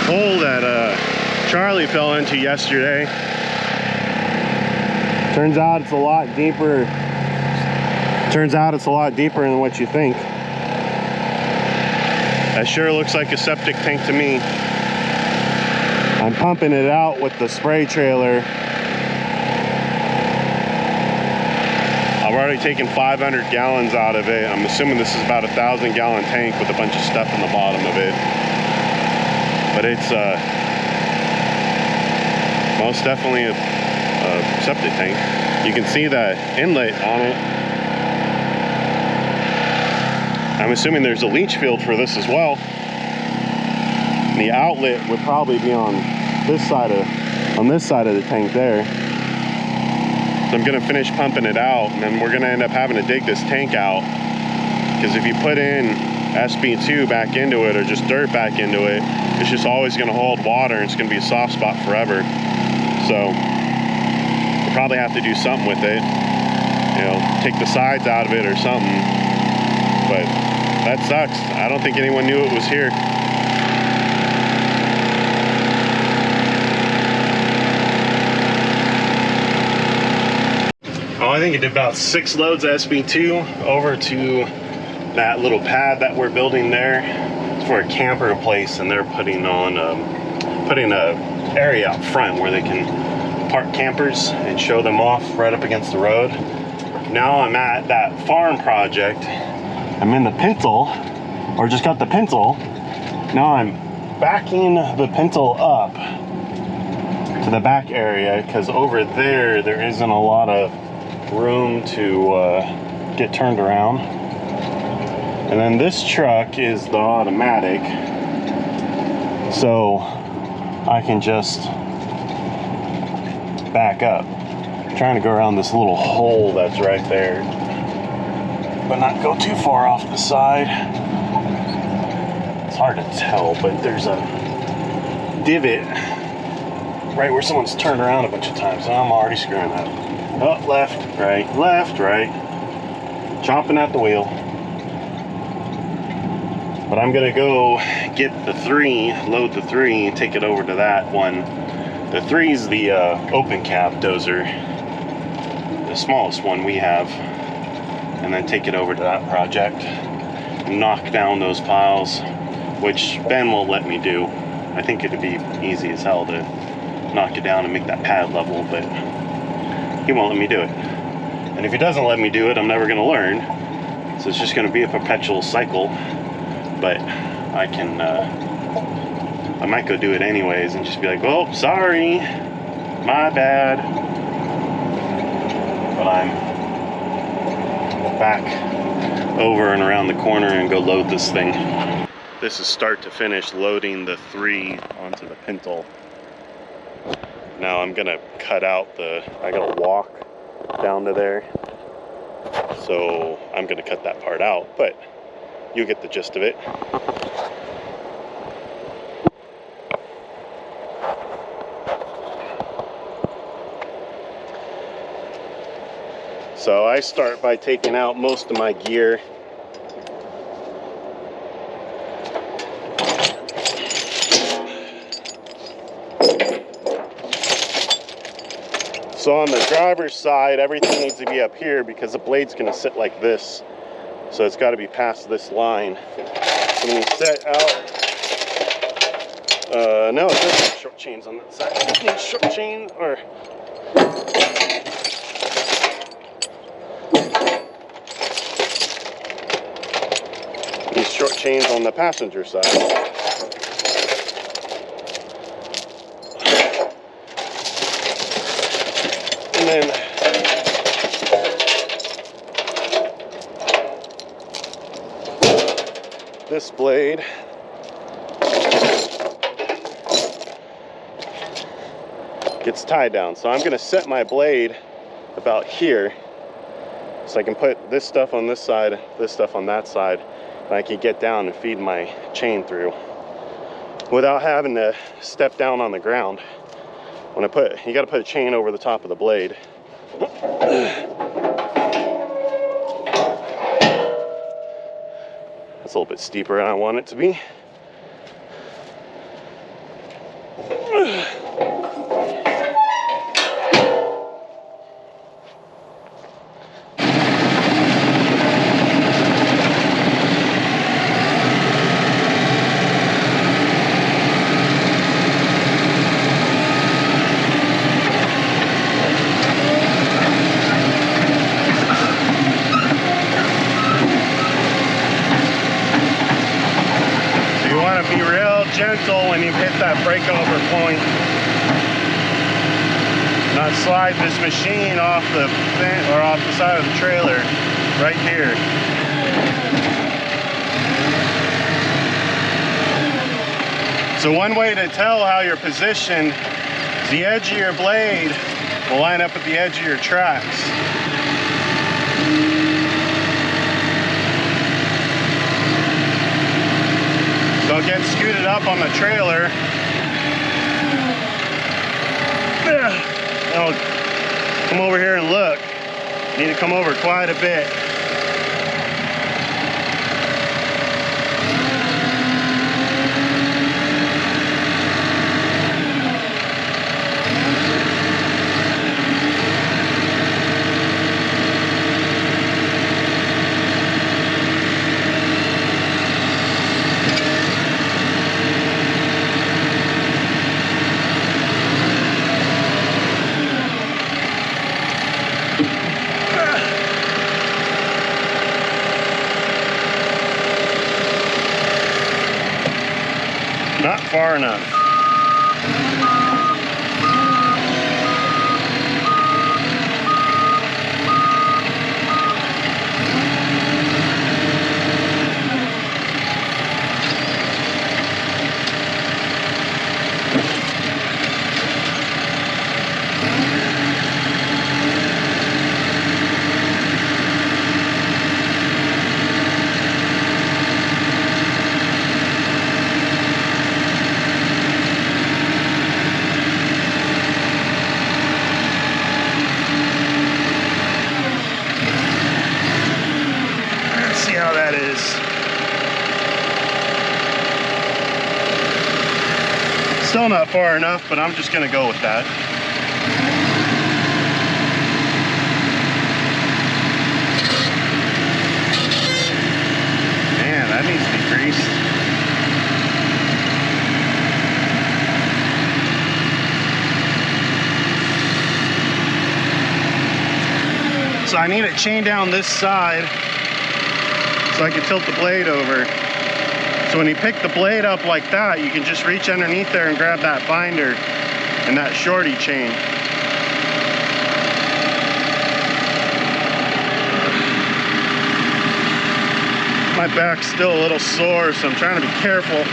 hole that Charlie fell into yesterday. Turns out it's a lot deeper. Turns out it's a lot deeper than what you think. That sure looks like a septic tank to me. I'm pumping it out with the spray trailer. I've already taken 500 gallons out of it. I'm assuming this is about a 1,000-gallon tank with a bunch of stuff in the bottom of it. But it's most definitely a septic tank. You can see the inlet on it. I'm assuming there's a leach field for this as well. And the outlet would probably be on this side of the tank there. So I'm gonna finish pumping it out, and then we're gonna end up having to dig this tank out, because if you put in SB2 back into it or just dirt back into it, it's just always gonna hold water and it's gonna be a soft spot forever. So we'll probably have to do something with it, you know, take the sides out of it or something. But that sucks. I don't think anyone knew it was here. Oh, I think it did about 6 loads of SB2 over to that little pad that we're building there. It's for a camper place, and they're putting a area out front where they can park campers and show them off right up against the road. Now I'm at that farm project. I'm in the pintle, or just got the pintle. Now I'm backing the pintle up to the back area, because over there isn't a lot of room to get turned around. And then this truck is the automatic, so I can just back up. I'm trying to go around this little hole that's right there, but not go too far off the side. It's hard to tell, but there's a divot right where someone's turned around a bunch of times, and I'm already screwing up. Oh, left, right, chomping at the wheel. But I'm gonna go get the 3, load the 3, and take it over to that one. The 3 is the open cab dozer, the smallest one we have, and then take it over to that project and knock down those piles, which Ben won't let me do. I think it'd be easy as hell to knock it down and make that pad level, but he won't let me do it. And if he doesn't let me do it, I'm never gonna learn. So it's just gonna be a perpetual cycle. But I can, I might go do it anyways and just be like, well, sorry, my bad. But I'm back over and around the corner and go load this thing. This is start to finish loading the 3 onto the pintle. Now I'm gonna cut out I gotta walk down to there. So I'm gonna cut that part out, but you get the gist of it. So I start by taking out most of my gear. So on the driver's side, everything needs to be up here because the blade's gonna sit like this. So it's got to be past this line. So when you set out, no, it doesn't have short chains on that side. It needs short chain, or these short chains on the passenger side. And then this blade gets tied down. So I'm gonna set my blade about here so I can put this stuff on this side, this stuff on that side, and I can get down and feed my chain through without having to step down on the ground. When you gotta put a chain over the top of the blade. That's a little bit steeper than I want it to be. Be real gentle when you hit that breakover point. Not slide this machine off the fence or off the side of the trailer right here. So one way to tell how you're positioned is the edge of your blade will line up with the edge of your tracks. So I'll get scooted up on the trailer. I'll come over here and look. Need to come over quite a bit. Not far enough. How that is. Still not far enough, but I'm just gonna go with that. Man, that needs to be greased. So I need it chained down this side so I can tilt the blade over. So when you pick the blade up like that, you can just reach underneath there and grab that binder and that shorty chain. My back's still a little sore, so I'm trying to be careful.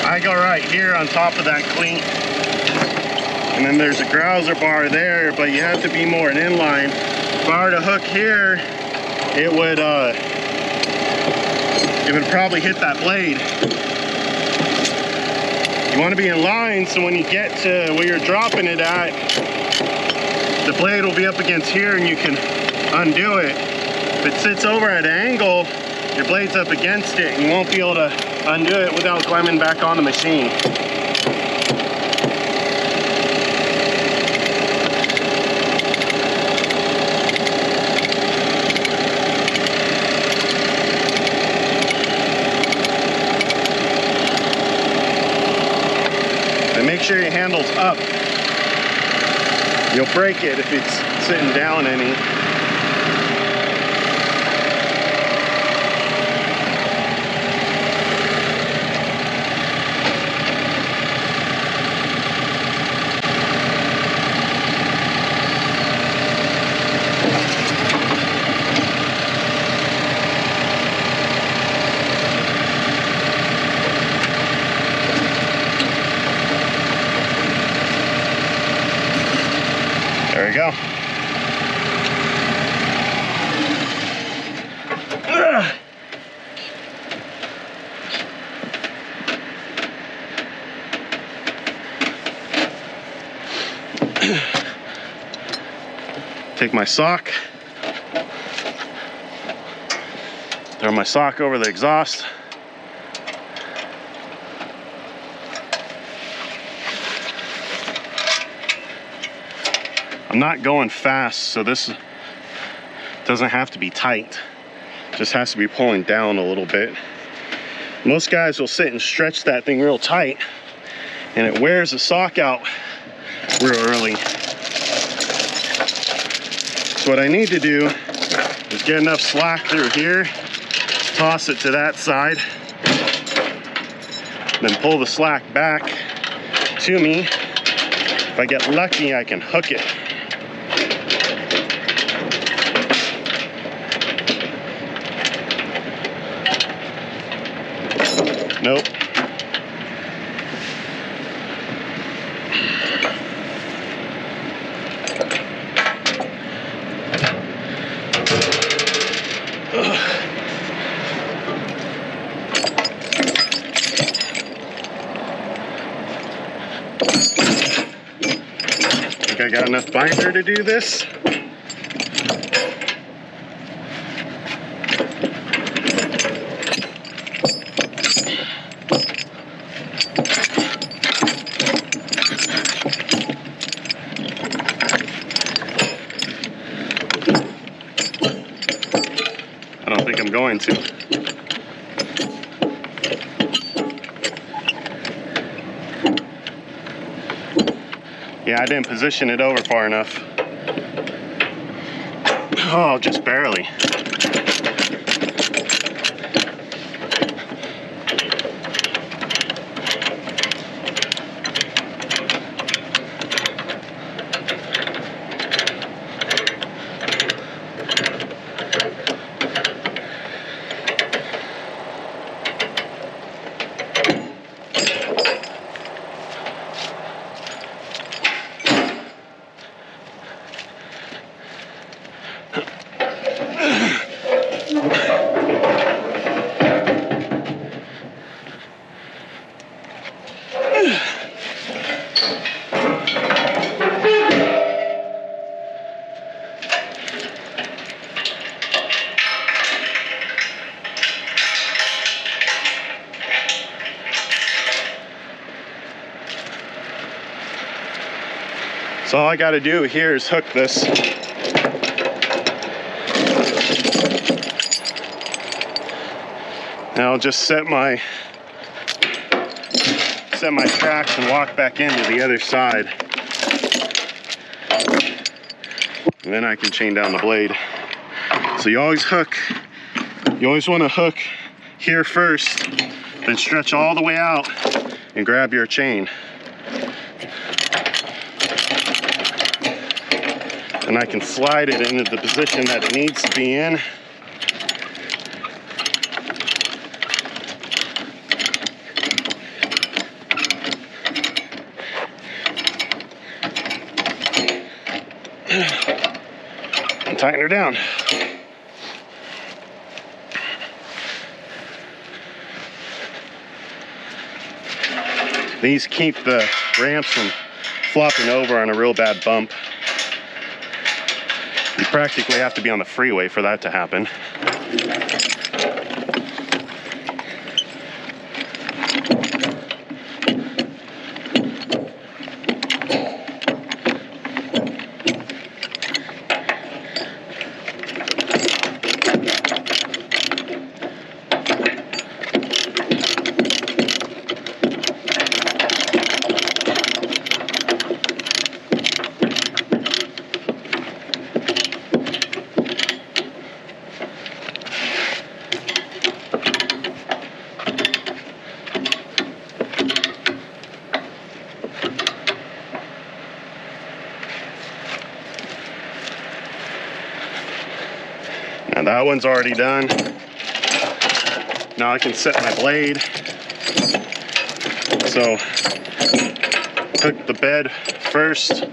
I go right here on top of that cleat, and then there's a grouser bar there, but you have to be more an inline. If I were to hook here, it would probably hit that blade. You want to be in line, so when you get to where you're dropping it at, the blade will be up against here and you can undo it. If it sits over at an angle, your blade's up against it and you won't be able to undo it without climbing back on the machine. And make sure your handle's up. You'll break it if it's sitting down any. There we go. Take my sock, throw my sock over the exhaust. I'm not going fast, so this doesn't have to be tight. Just has to be pulling down a little bit. Most guys will sit and stretch that thing real tight and it wears the sock out real early. So what I need to do is get enough slack through here, toss it to that side, then pull the slack back to me. If I get lucky, I can hook it. Nope. Think I got enough binder to do this? I don't think I'm going to. Yeah, I didn't position it over far enough. Oh, just barely. So all I got to do here is hook this. Now I'll just set my tracks and walk back into the other side. And then I can chain down the blade. So you always want to hook here first, then stretch all the way out and grab your chain. And I can slide it into the position that it needs to be in. And tighten her down. These keep the ramps from flopping over on a real bad bump. You practically have to be on the freeway for that to happen. Now that one's already done. Now I can set my blade. So hook the bed first,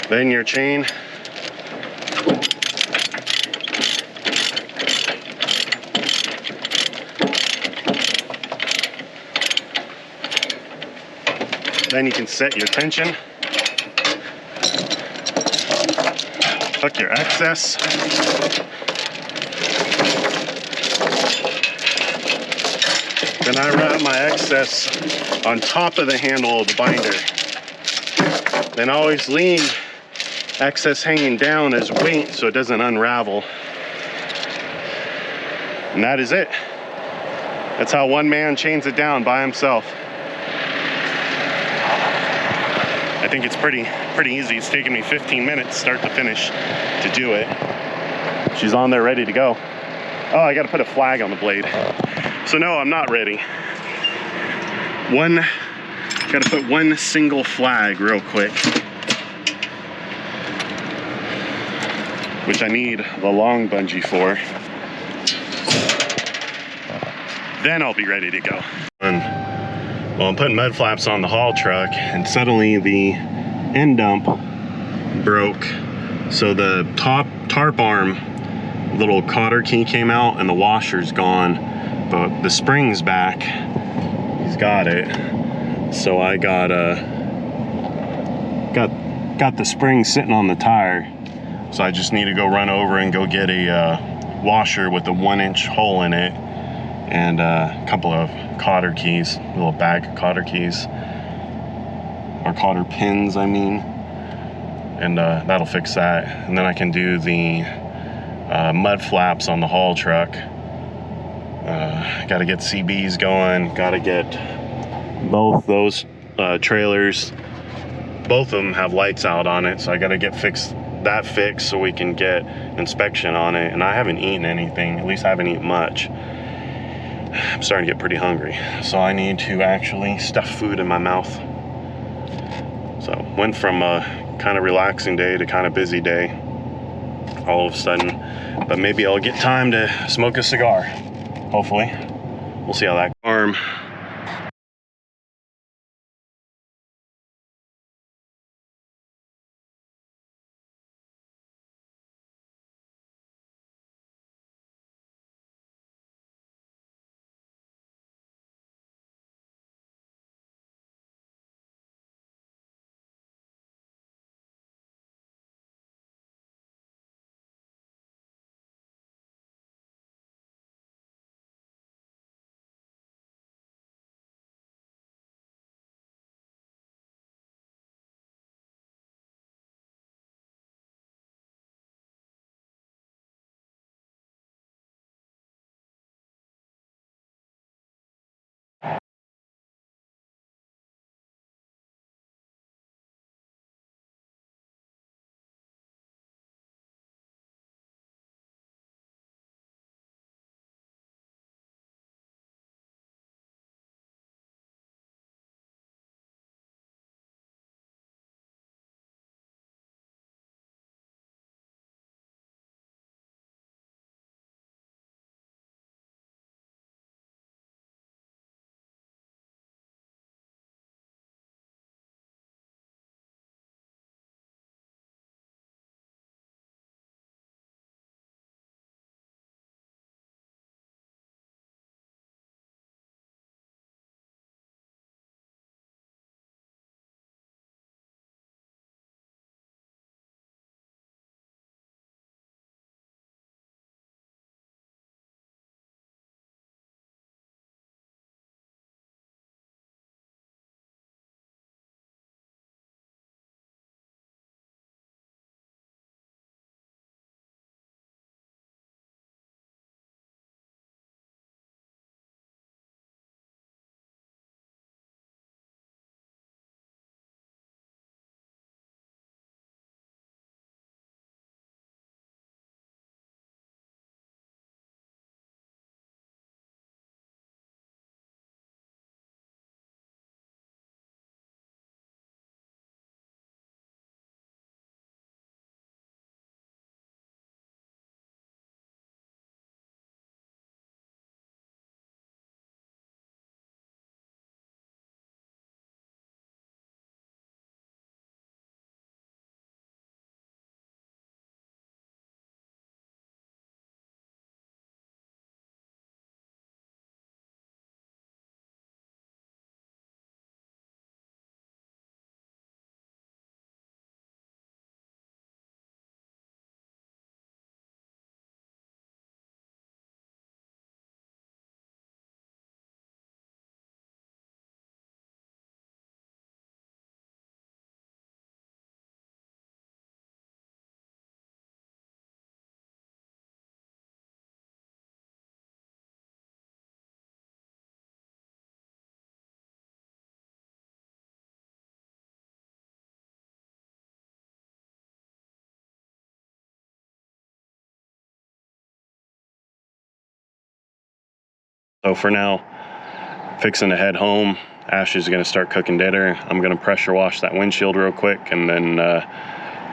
then your chain. Then you can set your tension. Hook your excess. Then I wrap my excess on top of the handle of the binder. Then always leave excess hanging down as weight so it doesn't unravel. And that is it. That's how one man chains it down by himself. I think it's pretty easy. It's taken me 15 minutes start to finish to do it. She's on there ready to go. Oh, I gotta put a flag on the blade. So no, I'm not ready. Gotta put one single flag real quick, which I need the long bungee for. Then I'll be ready to go. Well, I'm putting mud flaps on the haul truck, and suddenly the end dump broke. So the top tarp arm little cotter key came out and the washer's gone, but the spring's back. He's got it. So I got the spring sitting on the tire. So I just need to go run over and go get a washer with a 1-inch hole in it and a couple of cotter keys, a little bag of cotter keys, or cotter pins, I mean. And that'll fix that. And then I can do the mud flaps on the haul truck. Got to get CBs going. Got to get both those trailers. Both of them have lights out on it, so I got to get that fixed so we can get inspection on it. And I haven't eaten anything. At least I haven't eaten much. I'm starting to get pretty hungry, so I need to actually stuff food in my mouth. So went from a kind of relaxing day to kind of busy day all of a sudden, but maybe I'll get time to smoke a cigar, hopefully. We'll see how that arm So for now, fixing to head home. Ashley's gonna start cooking dinner. I'm gonna pressure wash that windshield real quick and then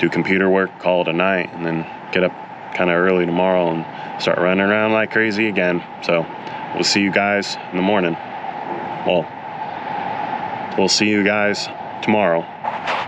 do computer work, call it a night, and then get up kind of early tomorrow and start running around like crazy again. So we'll see you guys in the morning. Well, we'll see you guys tomorrow.